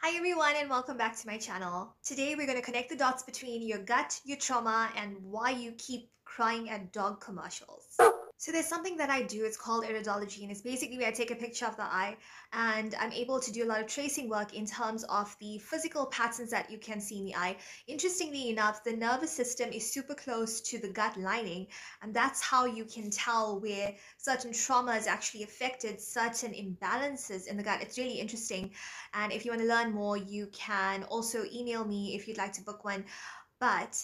Hi everyone and welcome back to my channel. Today we're going to connect the dots between your gut, your trauma, and why you keep crying at dog commercials. So there's something that I do, it's called iridology, and it's basically where I take a picture of the eye and I'm able to do a lot of tracing work in terms of the physical patterns that you can see in the eye. Interestingly enough, the nervous system is super close to the gut lining, and that's how you can tell where certain trauma is actually affected, certain imbalances in the gut. It's really interesting. And if you want to learn more, you can also email me if you'd like to book one. But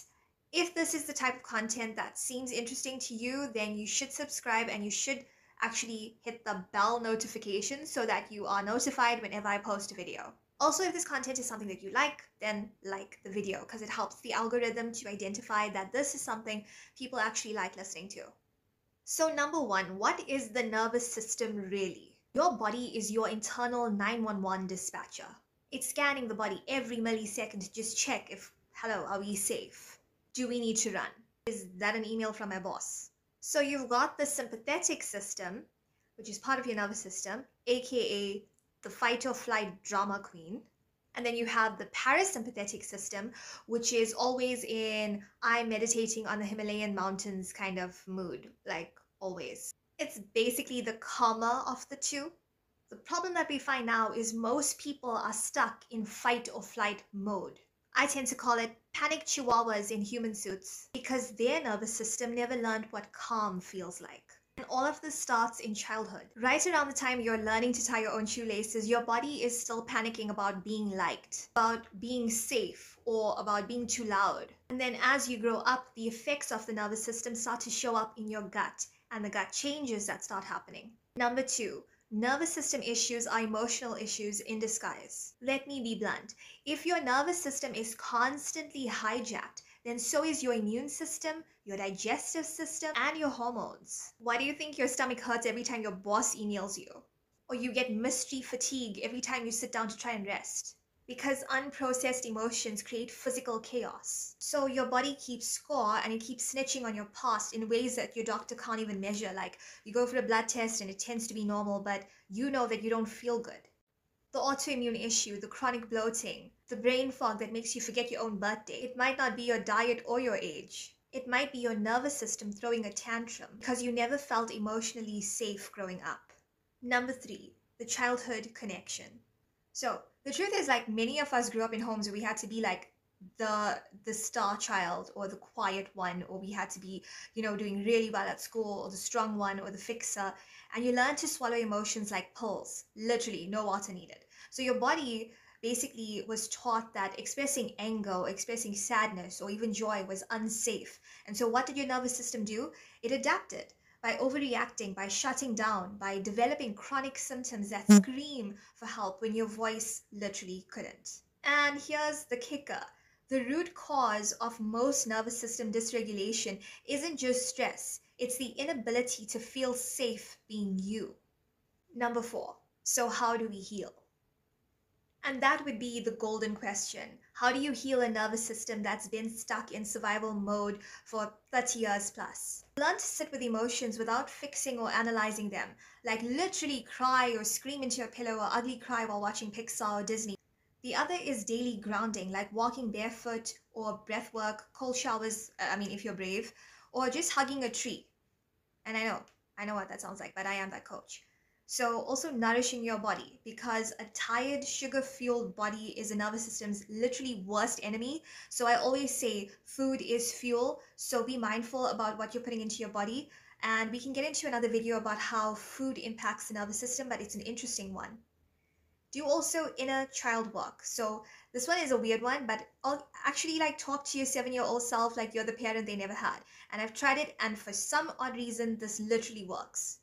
if this is the type of content that seems interesting to you, then you should subscribe and you should actually hit the bell notification so that you are notified whenever I post a video. Also, if this content is something that you like, then like the video because it helps the algorithm to identify that this is something people actually like listening to. So number one, what is the nervous system really? Your body is your internal 911 dispatcher. It's scanning the body every millisecond to just check if, hello, are we safe? Do we need to run? Is that an email from my boss? So you've got the sympathetic system, which is part of your nervous system, aka the fight or flight drama queen. And then you have the parasympathetic system, which is always in I'm meditating on the Himalayan mountains kind of mood, like always. It's basically the calmer of the two. The problem that we find now is most people are stuck in fight or flight mode. I tend to call it panic chihuahuas in human suits because their nervous system never learned what calm feels like. And all of this starts in childhood. Right around the time you're learning to tie your own shoelaces, your body is still panicking about being liked, about being safe, or about being too loud. And then as you grow up, the effects of the nervous system start to show up in your gut, and the gut changes that start happening. Number two, nervous system issues are emotional issues in disguise. Let me be blunt. If your nervous system is constantly hijacked, then so is your immune system, your digestive system, and your hormones. Why do you think your stomach hurts every time your boss emails you? Or you get mystery fatigue every time you sit down to try and rest? Because unprocessed emotions create physical chaos. So your body keeps score and it keeps snitching on your past in ways that your doctor can't even measure. Like you go for a blood test and it tends to be normal, but you know that you don't feel good. The autoimmune issue, the chronic bloating, the brain fog that makes you forget your own birthday. It might not be your diet or your age. It might be your nervous system throwing a tantrum because you never felt emotionally safe growing up. Number three, the childhood connection. So the truth is, like, many of us grew up in homes where we had to be like the star child or the quiet one, or we had to be, doing really well at school, or the strong one or the fixer. And you learn to swallow emotions like pills, literally no water needed. So your body basically was taught that expressing anger or expressing sadness or even joy was unsafe. And so what did your nervous system do? It adapted by overreacting, by shutting down, by developing chronic symptoms that scream for help when your voice literally couldn't. And here's the kicker. The root cause of most nervous system dysregulation isn't just stress, it's the inability to feel safe being you. Number four, so how do we heal? And that would be the golden question. How do you heal a nervous system that's been stuck in survival mode for 30 years plus? Learn to sit with emotions without fixing or analyzing them, like literally cry or scream into your pillow or ugly cry while watching Pixar or Disney. The other is daily grounding, like walking barefoot or breath work, cold showers, if you're brave, or just hugging a tree. And I know what that sounds like, but I am that coach. So also nourishing your body, because a tired, sugar-fueled body is a nervous system's literally worst enemy. So I always say food is fuel, so be mindful about what you're putting into your body. And we can get into another video about how food impacts the nervous system, but it's an interesting one. Do also inner child work. So this one is a weird one, but I'll actually talk to your 7-year-old self like you're the parent they never had. And I've tried it, and for some odd reason, this literally works.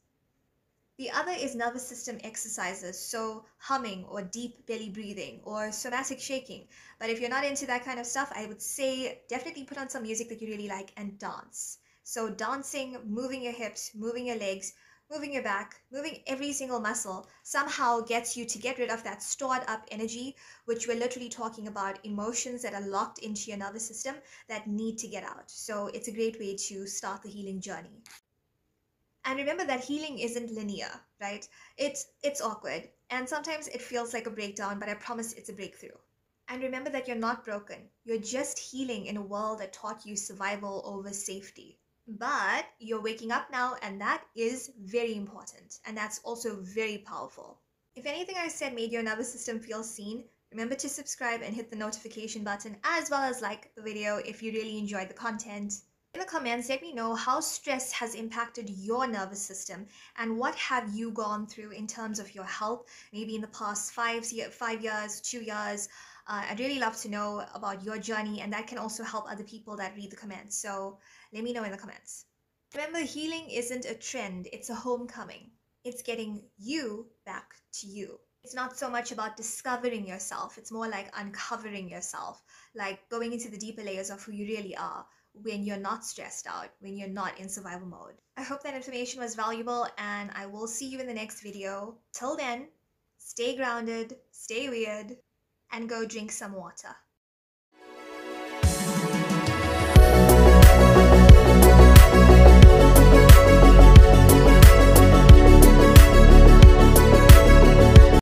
The other is nervous system exercises, so humming or deep belly breathing or somatic shaking. But if you're not into that kind of stuff, I would say definitely put on some music that you really like and dance. So dancing, moving your hips, moving your legs, moving your back, moving every single muscle somehow gets you to get rid of that stored up energy, which we're literally talking about emotions that are locked into your nervous system that need to get out. So it's a great way to start the healing journey. And remember that healing isn't linear, right? It's awkward, and sometimes it feels like a breakdown, but I promise it's a breakthrough. And remember that you're not broken. You're just healing in a world that taught you survival over safety. But you're waking up now, and that is very important. And that's also very powerful. If anything I said made your nervous system feel seen, remember to subscribe and hit the notification button, as well as like the video if you really enjoyed the content. In the comments, let me know how stress has impacted your nervous system and what have you gone through in terms of your health, maybe in the past 5 years, 2 years. I'd really love to know about your journey, and that can also help other people that read the comments. So let me know in the comments. Remember, healing isn't a trend, it's a homecoming. It's getting you back to you. It's not so much about discovering yourself, it's more like uncovering yourself, like going into the deeper layers of who you really are when you're not stressed out, when you're not in survival mode. I hope that information was valuable, and I will see you in the next video. Till then, stay grounded, stay weird, and go drink some water.